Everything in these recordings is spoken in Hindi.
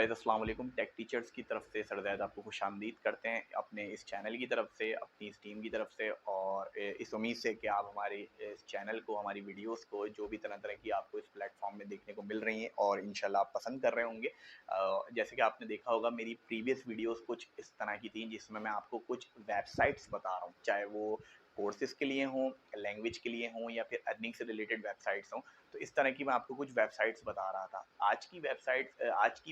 गाइस अस्सलाम वालेकुम। टेक टीचर्स की तरफ से सरदैद आपको खुशामदीद करते हैं अपने इस चैनल की तरफ से, अपनी इस टीम की तरफ से, और इस उम्मीद से कि आप हमारे इस चैनल को, हमारी वीडियोस को, जो भी तरह तरह की आपको इस प्लेटफॉर्म में देखने को मिल रही हैं और इंशाल्लाह आप पसंद कर रहे होंगे। जैसे कि आपने देखा होगा मेरी प्रीवियस वीडियोस कुछ इस तरह की थी जिसमें मैं आपको कुछ वेबसाइट्स बता रहा हूँ, चाहे वो कोर्सेज के लिए हों, लैंग्वेज के लिए हों या फिर अर्निंग से रिलेटेड वेबसाइट्स हों। तो इस तरह की मैं आपको कुछ वेबसाइट्स बता रहा था। आज की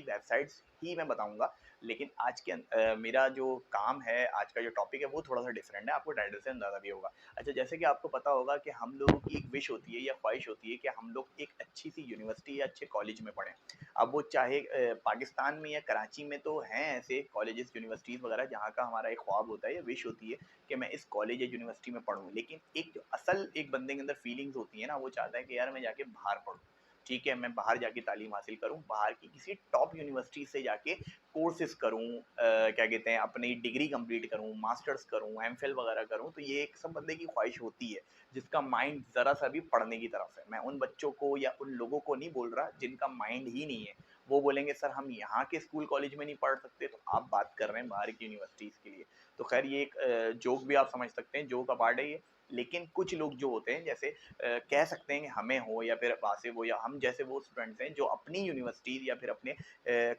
वेबसाइट्स ही मैं बताऊँगा, लेकिन मेरा जो काम है, आज का जो टॉपिक है वो थोड़ा-सा डिफरेंट है, आपको टाइटल से अंदाज़ा भी होगा। अच्छा, जैसे कि आपको पता होगा कि हम लोगों की एक विश होती है या ख्वाहिश होती है कि हम लोग एक अच्छी-सी यूनिवर्सिटी या अच्छे कॉलेज में पढ़ें। अब वो चाहे पाकिस्तान में या कराची में तो हैं ऐसे कॉलेजेस, यूनिवर्सिटीज़ वगैरह जहाँ का हमारा एक ख्वाब होता है या विश होती है कि मैं इस कॉलेज या यूनिवर्सिटी में पढूँ। लेकिन एक जो असल एक बंदे के अंदर फीलिंग्स होती है ना, वो चाहता है कि यार मैं जाके बाहर पढूँ। ठीक है, मैं बाहर जाके तालीम हासिल करूँ, बाहर की किसी टॉप यूनिवर्सिटी से जाके कोर्सेज़ करूँ, क्या कहते हैं, अपनी डिग्री कंप्लीट करूँ, मास्टर्स करूँ, एमफिल वगैरह करूँ। तो ये एक सब बंदे की ख्वाहिश होती है, जिसका माइंड ज़रा-सा भी पढ़ने की तरफ है। मैं उन बच्चों को या उन लोगों को नहीं बोल रहा जिनका माइंड ही नहीं है। वो बोलेंगे सर हम यहाँ के स्कूल कॉलेज में नहीं पढ़ सकते, तो आप बात कर रहे हैं बाहर की यूनिवर्सिटीज़ के लिए। तो ख़ैर ये एक जोक भी आप समझ सकते हैं, जोक अपार्ट है ये। लेकिन कुछ लोग जो होते हैं, जैसे कह सकते हैं कि हमें हो या फिर वासिफ़ हो या हम जैसे वो स्टूडेंट्स हैं जो अपनी यूनिवर्सिटी या फिर अपने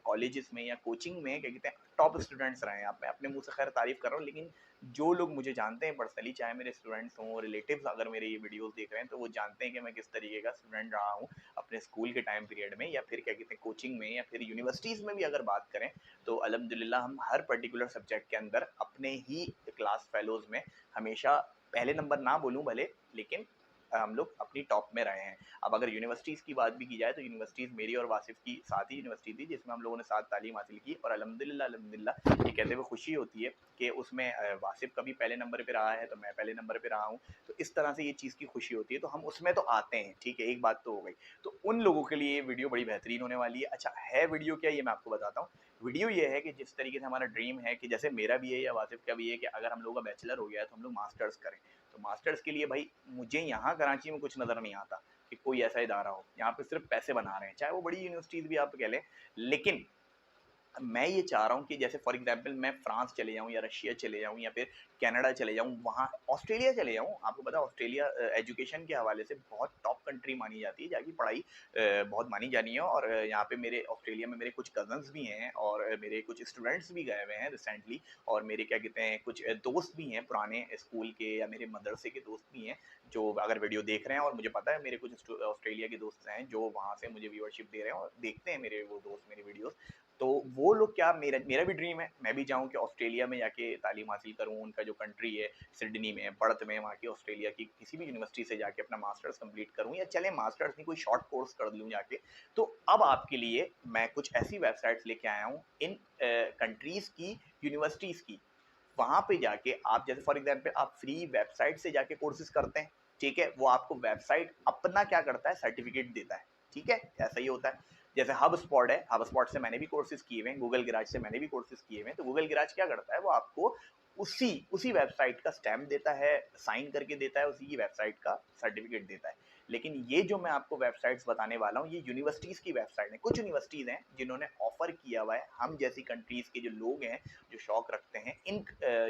कॉलेजेस में या कोचिंग में, क्या कहते हैं, टॉप स्टूडेंट्स रहे हैं। अब मैं अपने मुँह से ख़ैर तारीफ़ कर रहा हूँ, लेकिन जो लोग मुझे जानते हैं पर्सनली, चाहे मेरे स्टूडेंट्स हों, रिलेटिव्स अगर मेरे ये वीडियोज़ देख रहे हैं, तो वो जानते हैं कि मैं किस तरीके का स्टूडेंट रहा हूँ अपने स्कूल के टाइम पीरियड में, या फिर क्या कहते हैं कोचिंग में, या फिर यूनिवर्सिटीज़ में भी अगर बात करें, तो अल्हम्दुलिल्लाह हम हर पर्टिकुलर सब्जेक्ट के अंदर अपने ही क्लास फेलोज़ में हमेशा पहले नंबर ना बोलूँ भले, लेकिन हम लोग अपनी टॉप में रहे हैं। अब अगर यूनिवर्सिटीज़ की बात भी की जाए, तो यूनिवर्सिटीज़ मेरी और वासिफ़ की साथ ही यूनिवर्सिटी थी जिसमें हम लोगों ने साथ तालीम हासिल की, और अल्हम्दुलिल्लाह ये कहते हुए खुशी होती है कि उसमें वासिफ़ कभी पहले नंबर पे रहा है, तो मैं पहले नंबर पे रहा हूँ। तो इस तरह से ये चीज़ की खुशी होती है, तो हम उसमें तो आते हैं, ठीक है, एक बात तो हो गई। तो उन लोगों के लिए ये वीडियो बड़ी बेहतरीन होने वाली है। अच्छा, है वीडियो क्या, ये मैं आपको बताता हूँ। वीडियो ये है कि जिस तरीके से हमारा ड्रीम है, कि जैसे मेरा भी है या वासिफ़ का भी है, कि अगर हम लोगों का बैचलर हो गया है तो हम लोग मास्टर्स करें। तो मास्टर्स के लिए भाई मुझे यहाँ कराची में कुछ नज़र नहीं आता कि कोई ऐसा इदारा हो, यहाँ पे सिर्फ़ पैसे बना रहे हैं, चाहे वो बड़ी यूनिवर्सिटीज़ भी आप कह लें। लेकिन मैं ये चाह रहा हूँ कि जैसे फॉर एग्ज़ाम्पल मैं फ्रांस चले जाऊँ या रशिया चले जाऊँ या फिर कनाडा चले जाऊँ, वहाँ ऑस्ट्रेलिया चले जाऊँ। आपको पता है ऑस्ट्रेलिया एजुकेशन के हवाले से बहुत टॉप कंट्री मानी जाती है, जहाँ की पढ़ाई बहुत मानी जानी है, और यहाँ पे मेरे ऑस्ट्रेलिया में मेरे कुछ कज़न्स भी हैं, और मेरे कुछ स्टूडेंट्स भी गए हुए हैं रिसेंटली, और मेरे क्या कहते हैं कुछ दोस्त भी हैं पुराने स्कूल के या मेरे मदरसे के दोस्त भी हैं, जो अगर वीडियो देख रहे हैं, और मुझे पता है मेरे कुछ ऑस्ट्रेलिया के दोस्त हैं जो वहाँ से मुझे व्यूअरशिप दे रहे हैं और देखते हैं मेरे वो दोस्त मेरी वीडियोज़। तो वो लोग क्या, मेरा मेरा भी ड्रीम है, मैं भी चाहूँ कि ऑस्ट्रेलिया में जाके तालीम हासिल करूँ, उनका जो कंट्री है, सिडनी में, पर्थ में, वहाँ की ऑस्ट्रेलिया की किसी भी यूनिवर्सिटी से जाके अपना मास्टर्स कंप्लीट करूँ, या चलें मास्टर्स नहीं, कोई शॉर्ट कोर्स कर लूँ जाके। तो अब आपके लिए मैं कुछ ऐसी वेबसाइट्स लेके आया हूँ इन कंट्रीज़ की यूनिवर्सिटीज़ की। वहाँ पे जाके आप, जैसे फॉर एग्ज़ाम्पल आप फ्री वेबसाइट से जाके कोर्सेज़ करते हैं, ठीक है? वो आपको वेबसाइट अपना क्या करता है, सर्टिफ़िकेट देता है, ठीक है? ऐसा ही होता है। जैसे हबस्पॉट है, हबस्पॉट से मैंने भी कोर्सेज़ किए हुए हैं, गूगल गिराज से मैंने भी कोर्सेज़ किए हुए हैं। तो गूगल गिराज क्या करता है, वो आपको उसी वेबसाइट का स्टैम्प देता है, साइन करके देता है, उसी की वेबसाइट का सर्टिफ़िकेट देता है। लेकिन ये जो मैं आपको वेबसाइट्स बताने वाला हूँ, ये यूनिवर्सिटीज़ की वेबसाइट है। कुछ यूनिवर्सिटीज़ हैं जिन्होंने ऑफ़र किया हुआ है, हम जैसी कंट्रीज़ के जो लोग हैं, जो शौक रखते हैं इन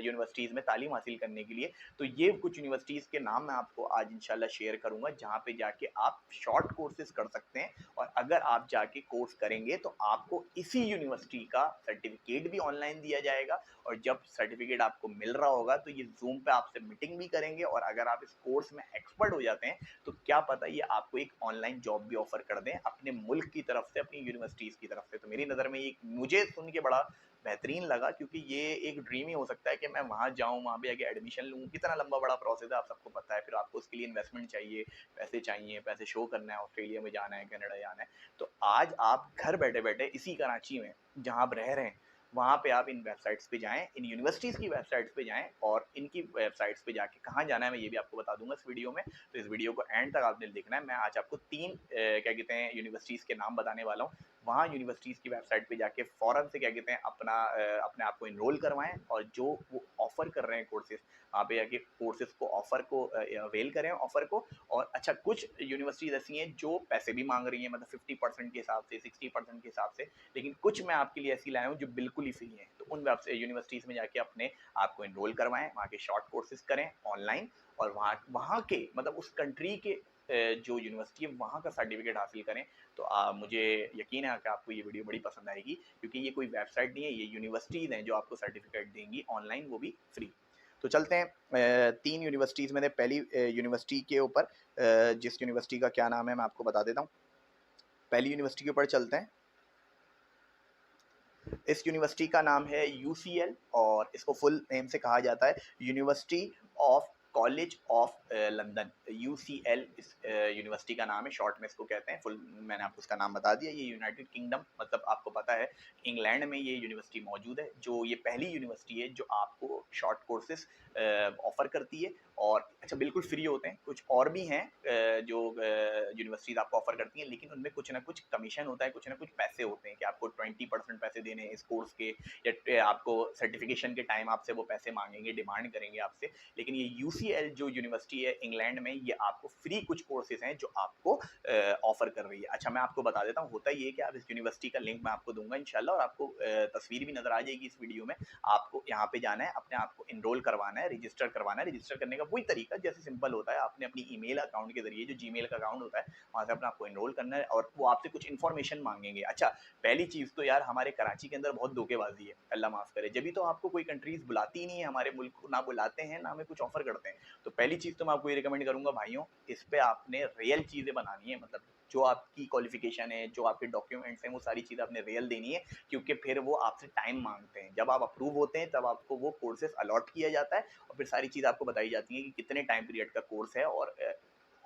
यूनिवर्सिटीज़ में तालीम हासिल करने के लिए। तो ये कुछ यूनिवर्सिटीज़ के नाम मैं आपको आज इंशाल्लाह शेयर करूँगा, जहाँ पे जाके आप शॉर्ट कोर्सेज़ कर सकते हैं, और अगर आप जाके कोर्स करेंगे तो आपको इसी यूनिवर्सिटी का सर्टिफ़िकेट भी ऑनलाइन दिया जाएगा, और जब सर्टिफ़िकेट आपको मिल रहा होगा तो ये ज़ूम पे आपसे मीटिंग भी करेंगे, और अगर आप इस कोर्स में एक्सपर्ट हो जाते हैं, तो क्या पता ये आपको एक ऑनलाइन जॉब भी ऑफ़र कर दें अपने मुल्क की तरफ से, अपनी यूनिवर्सिटीज़ की तरफ से। तो मेरी नज़र में ये मुझे सुन के बड़ा बेहतरीन लगा, क्योंकि ये एक ड्रीम ही हो सकता है कि मैं वहाँ जाऊँ, वहाँ पे जाके एडमिशन लूँ। कितना लंबा बड़ा प्रोसेस है, आप सबको पता है। फिर आपको उसके लिए इन्वेस्टमेंट चाहिए, पैसे शो करना है, ऑस्ट्रेलिया में जाना है, कनाडा जाना है। तो आज आप घर बैठे-बैठे इसी कराची में, जहाँ आप रह रहे हैं, वहाँ पे आप इन वेबसाइट्स पे जाएँ, इन यूनिवर्सिटीज़ की वेबसाइट्स पे जाएँ, और इनकी वेबसाइट्स पे जाके कहाँ जाना है मैं ये भी आपको बता दूँगा इस वीडियो में। तो इस वीडियो को एंड तक आपने देखना है। मैं आज आपको 3 क्या कहते हैं यूनिवर्सिटीज़ के नाम बताने वाला हूँ, वहाँ यूनिवर्सिटीज़ की वेबसाइट पे जाके फ़ौरन से क्या कहते हैं अपने आप को एनरोल करवाएँ और जो वो ऑफ़र कर रहे हैं कोर्सेज़, वहाँ पे जाके कोर्सेज़ को अवेल करें ऑफ़र को। और अच्छा, कुछ यूनिवर्सिटीज़ ऐसी हैं जो पैसे भी माँग रही हैं, मतलब 50% के हिसाब से, 60% के हिसाब से, लेकिन कुछ मैं आपके लिए ऐसी लाया हूँ जो बिल्कुल ही फ्री हैं। तो उन यूनिवर्सिटीज़ में जाके अपने आप को एनरोल करवाएँ, वहाँ के शॉर्ट कोर्सेज़ करें ऑनलाइन, और वहाँ वहाँ के मतलब उस कंट्री के जो यूनिवर्सिटी है वहाँ का सर्टिफ़िकेट हासिल करें। तो मुझे यकीन है कि आपको ये वीडियो बड़ी पसंद आएगी, क्योंकि ये कोई वेबसाइट नहीं है, ये यूनिवर्सिटीज़ हैं जो आपको सर्टिफ़िकेट देंगी ऑनलाइन, वो भी फ्री। तो चलते हैं 3 यूनिवर्सिटीज़ में से पहली यूनिवर्सिटी के ऊपर, जिस यूनिवर्सिटी का क्या नाम है मैं आपको बता देता हूँ। पहली यूनिवर्सिटी के ऊपर चलते हैं। इस यूनिवर्सिटी का नाम है यूसीएल, और इसको फुल नेम से कहा जाता है university of college of London. UCL इस यूनिवर्सिटी का नाम है, शॉर्ट में इसको कहते हैं। फुल मैंने आपको उसका नाम बता दिया। ये यूनाइटेड किंगडम, मतलब आपको पता है इंग्लैंड में ये यूनिवर्सिटी मौजूद है। जो ये पहली यूनिवर्सिटी है जो आपको शॉर्ट कोर्सेज ऑफर करती है, और अच्छा बिल्कुल फ्री होते हैं। कुछ और भी हैं जो यूनिवर्सिटीज़ आपको ऑफर करती हैं, लेकिन उनमें कुछ ना कुछ कमीशन होता है, कुछ ना कुछ पैसे होते हैं कि आपको 20% पैसे देने हैं इस कोर्स के, या आपको सर्टिफिकेशन के टाइम आपसे वो पैसे मांगेंगे, डिमांड करेंगे आपसे। लेकिन ये यूसीएल जो यूनिवर्सिटी है इंग्लैंड में, ये आपको फ्री कुछ कोर्सेज हैं जो आपको ऑफर कर रही है। अच्छा, मैं आपको बता देता हूँ, होता ये है कि आप इस यूनिवर्सिटी का लिंक मैं आपको दूंगा इंशाल्लाह, और आपको तस्वीर भी नजर आ जाएगी इस वीडियो में। आपको यहाँ पे जाना है, अपने आप को इनरोल करवाना है, रजिस्टर करवाना है। रजिस्टर करने का वही तरीका जैसे सिंपल होता है, आपने अपनी ईमेल अकाउंट के जरिए, जो जीमेल का अकाउंट होता है, वहाँ से अपने आपको इनरोल करना है, और वो आपसे कुछ इन्फॉर्मेशन मांगेंगे। अच्छा, पहली चीज़ तो यार हमारे कराची के अंदर बहुत धोखेबाजी है, अल्लाह माफ़ करे। जब भी तो आपको कोई कंट्रीज़ बुलाती ही नहीं है, हमारे मुल्क को ना बुलाते हैं, ना हमें कुछ ऑफ़र करते हैं। तो पहली चीज़ तो मैं आपको ये रिकमेंड करूँगा भाइयों, इस पे आपने रियल चीज़ें बनानी है, मतलब जो आपकी क्वालिफ़िकेशन है, जो आपके डॉक्यूमेंट्स हैं, वो सारी चीज़ें आपने रियल देनी है, क्योंकि फिर वो आपसे टाइम माँगते हैं। जब आप अप्रूव होते हैं, तब आपको वो कोर्सेज़ अलॉट किया जाता है, और फिर सारी चीज़ आपको बताई जाती है कि कितने टाइम पीरियड का कोर्स है, और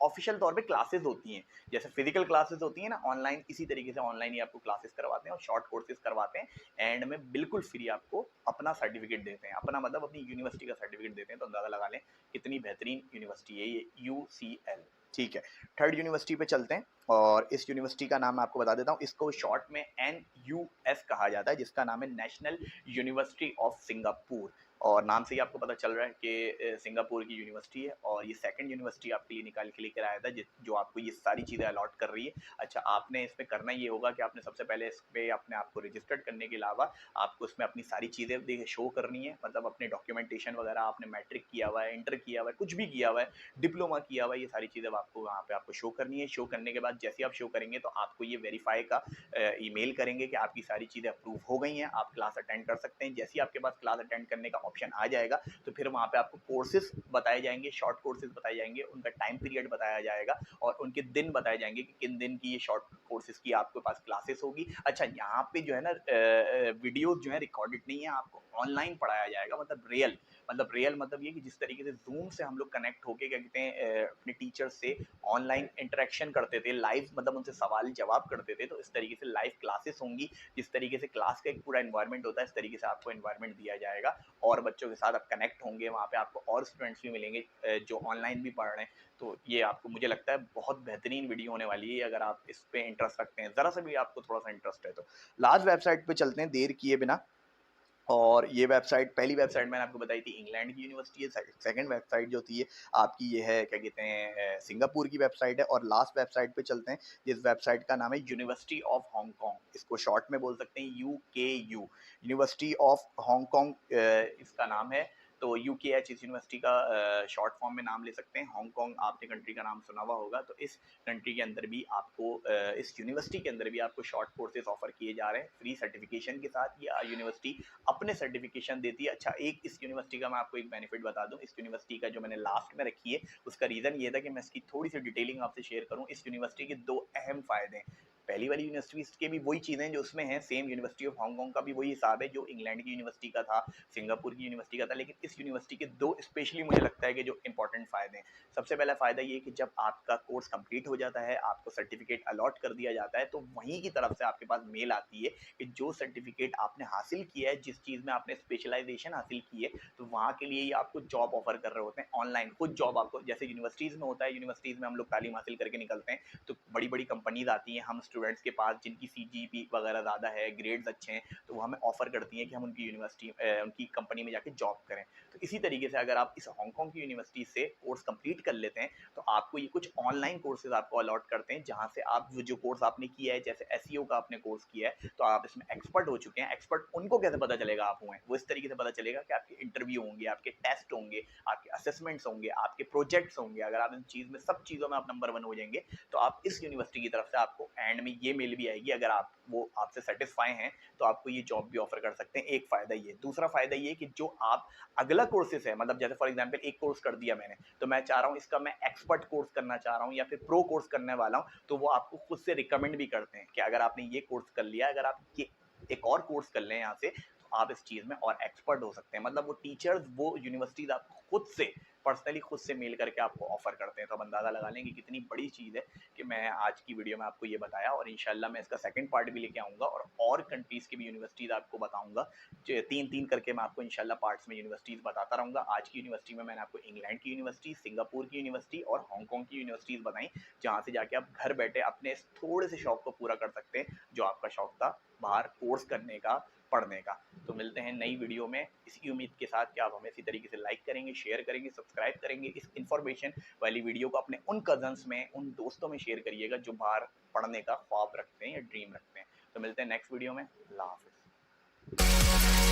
ऑफिशियल तौर पे क्लासेस होती हैं। जैसे फिजिकल क्लासेस होती हैं ना ऑनलाइन, इसी तरीके से ऑनलाइन ही आपको क्लासेस करवाते हैं और शॉर्ट कोर्सेज करवाते हैं। एंड में बिल्कुल फ्री आपको अपना सर्टिफिकेट देते हैं, अपना मतलब अपनी यूनिवर्सिटी का सर्टिफिकेट देते हैं। तो अंदाजा लगा लें कितनी बेहतरीन यूनिवर्सिटी है ये यूसीएल। ठीक है, थर्ड यूनिवर्सिटी पे चलते हैं, और इस यूनिवर्सिटी का नाम मैं आपको बता देता हूँ। इसको शॉर्ट में NUS कहा जाता है, जिसका नाम है नेशनल यूनिवर्सिटी ऑफ सिंगापुर। और नाम से ही आपको पता चल रहा है कि सिंगापुर की यूनिवर्सिटी है, और ये सेकंड यूनिवर्सिटी आपके लिए निकाल के लेकर आया था जो आपको ये सारी चीज़ें अलॉट कर रही है। अच्छा, आपने इसमें करना ये होगा कि आपने सबसे पहले इस पे अपने आप को रजिस्टर्ड करने के अलावा आपको इसमें अपनी सारी चीज़ें देखिए शो करनी है, मतलब अपने डॉक्यूमेंटेशन वगैरह, आपने मैट्रिक किया हुआ है, इंटर किया हुआ है, कुछ भी किया हुआ है, डिप्लोमा किया हुआ है, ये सारी चीज़ें आपको वहाँ पे आपको शो करनी है। शो करने के बाद जैसे आप शो करेंगे तो आपको ये वेरीफाई का ईमेल करेंगे कि आपकी सारी चीज़ें अप्रूव हो गई हैं, आप क्लास अटेंड कर सकते हैं। जैसे ही आपके पास क्लास अटेंड करने का ऑप्शन आ जाएगा, तो फिर वहाँ पे आपको कोर्सेज बताए जाएंगे, शॉर्ट कोर्सेज बताए जाएंगे, उनका टाइम पीरियड बताया जाएगा, और उनके दिन बताए जाएंगे कि किन दिन की ये शॉर्ट कोर्सेज की आपके पास क्लासेस होगी। अच्छा, यहाँ पे जो है ना वीडियोज जो है रिकॉर्डेड नहीं है, आपको ऑनलाइन पढ़ाया जाएगा, मतलब रियल मतलब ये कि जिस तरीके से जूम से हम लोग कनेक्ट होके क्या कहते हैं अपने टीचर से ऑनलाइन इंटरेक्शन करते थे, लाइव मतलब उनसे सवाल जवाब करते थे, तो इस तरीके से लाइव क्लासेस होंगी। जिस तरीके से क्लास का एक पूरा एनवायरनमेंट होता है, इस तरीके से आपको एनवायरनमेंट दिया जाएगा, और बच्चों के साथ आप कनेक्ट होंगे। वहाँ पे आपको और स्टूडेंट्स भी मिलेंगे जो ऑनलाइन भी पढ़ रहे हैं। तो ये आपको, मुझे लगता है बहुत बेहतरीन वीडियो होने वाली है, अगर आप इस पे इंटरेस्ट रखते हैं, ज़रा सा भी आपको थोड़ा सा इंटरेस्ट है तो। लास्ट वेबसाइट पे चलते हैं देर किए बिना, और ये वेबसाइट, पहली वेबसाइट मैंने आपको बताई थी इंग्लैंड की यूनिवर्सिटी है। सेकंड वेबसाइट जो थी आपकी ये है क्या कहते हैं सिंगापुर की वेबसाइट है। और लास्ट वेबसाइट पे चलते हैं, जिस वेबसाइट का नाम है यूनिवर्सिटी ऑफ हांगकांग, इसको शॉर्ट में बोल सकते हैं UKU, यूनिवर्सिटी ऑफ हांगकांग इसका नाम है। तो UKH इस यूनिवर्सिटी का शॉर्ट फॉर्म में नाम ले सकते हैं। हांगकांग आपने कंट्री का नाम सुना हुआ होगा, तो इस कंट्री के अंदर भी आपको इस यूनिवर्सिटी के अंदर भी आपको शॉर्ट कोर्सेज ऑफर किए जा रहे हैं फ्री सर्टिफिकेशन के साथ। ये यूनिवर्सिटी अपने सर्टिफिकेशन देती है। अच्छा, एक इस यूनिवर्सिटी का मैं आपको एक बेनिफिट बता दूं, इस यूनिवर्सिटी का जो मैंने लास्ट में रखी है, उसका रीज़न ये था कि मैं इसकी थोड़ी सी डिटेलिंग आपसे शेयर करूं। इस यूनिवर्सिटी के दो अहम फ़ायदे हैं। पहली वाली यूनिवर्सिटीज़ के भी वही चीज़ें जो उसमें हैं, सेम यूनिवर्सिटी ऑफ हांगकांग का भी वही हिसाब है जो इंग्लैंड की यूनिवर्सिटी का था, सिंगापुर की यूनिवर्सिटी का था, लेकिन इस यूनिवर्सिटी के दो स्पेशली मुझे लगता है कि जो इंपॉर्टेंट फ़ायदे हैं। सबसे पहला फ़ायदा ये कि जब आपका कोर्स कंप्लीट हो जाता है, आपको सर्टिफिकेट अलॉट कर दिया जाता है, तो वहीं की तरफ से आपके पास मेल आती है कि जो सर्टिफिकेट आपने हासिल किया है, जिस चीज़ में आपने स्पेशलाइजेशन हासिल की है, तो वहाँ के लिए ही आपको जॉब ऑफर कर रहे होते हैं ऑनलाइन। खुद जॉब आपको, जैसे यूनिवर्सिटीज़ में होता है, यूनिवर्सिटीज़ में हम लोग तालीम हासिल करके निकलते हैं, तो बड़ी बड़ी कंपनीज आती हैं, हम स्टूडेंट्स के पास जिनकी सीजीपी वगैरह ज़्यादा है, ग्रेड्स अच्छे हैं, तो वो हमें ऑफ़र करती हैं कि हम उनकी यूनिवर्सिटी उनकी कंपनी में जाके जॉब करें। तो इसी तरीके से अगर आप इस हांगकांग की यूनिवर्सिटी से कोर्स कंप्लीट कर लेते हैं, तो आपको ये कुछ ऑनलाइन कोर्सेज़ आपको अलॉट करते हैं, जहाँ से आप जो कोर्स आपने किया है, जैसे एसईओ का आपने कोर्स किया है, तो आप इसमें एक्सपर्ट हो चुके हैं। एक्सपर्ट उनको कैसे पता चलेगा आप हुए हैं? वो इस तरीके से पता चलेगा कि आपके इंटरव्यू होंगे, आपके टेस्ट होंगे, आपके असेसमेंट्स होंगे, आपके प्रोजेक्ट्स होंगे। अगर आप इन चीज़ में सब चीज़ों में आप नंबर 1 हो जाएँगे, तो आप इस यूनिवर्सिटी की तरफ से आपको एंड में ये मेल भी आएगी, अगर आप वो आपसे सैटिस्फाई हैं, तो आपको ये जॉब भी ऑफ़र कर सकते हैं। एक फ़ायदा ये। दूसरा फ़ायदा ये कि जो आप अगला कोर्सेज़ है, मतलब जैसे फॉर एग्ज़ाम्पल एक कोर्स कर दिया मैंने, तो मैं चाह रहा हूँ इसका मैं एक्सपर्ट कोर्स करना चाह रहा हूँ या फिर प्रो कोर्स करने वाला हूँ, तो वो आपको खुद से रिकमेंड भी करते हैं कि अगर आपने ये कोर्स कर लिया, अगर आप ये एक और कोर्स कर लें यहाँ से, तो आप इस चीज़ में और एक्सपर्ट हो सकते हैं। मतलब वो टीचर्स, वो यूनिवर्सिटीज़ आपको खुद से पर्सनली खुद से मेल करके आपको ऑफ़र करते हैं। तो आप अंदाज़ा लगा लें कि कितनी बड़ी चीज़ है कि मैं आज की वीडियो में आपको ये बताया, और इंशाल्लाह मैं इसका सेकंड पार्ट भी लेके आऊँगा और कंट्रीज़ की भी यूनिवर्सिटीज़ आपको बताऊँगा। जो 3-3 करके मैं आपको इंशाल्लाह पार्ट्स में यूनिवर्सिटीज़ बताता रहूँगा। आज की यूनिवर्सिटी में मैंने आपको इंग्लैंड की यूनिवर्सिटी, सिंगापुर की यूनिवर्सिटी और हांगकांग की यूनिवर्सिटीज़ बताई, जहाँ से जाके आप घर बैठे अपने इस थोड़े से शौक को पूरा कर सकते हैं, जो आपका शौक था बाहर कोर्स करने का, पढ़ने का। तो मिलते हैं नई वीडियो में, इसी उम्मीद के साथ कि आप हमें इसी तरीके से लाइक करेंगे, शेयर करेंगे, सब्सक्राइब करेंगे। इस इन्फॉर्मेशन वाली वीडियो को अपने उन कज़न्स में, उन दोस्तों में शेयर करिएगा जो बाहर पढ़ने का ख्वाब रखते हैं या ड्रीम रखते हैं। तो मिलते हैं नेक्स्ट वीडियो में। अल्लाह हाफ़िज़।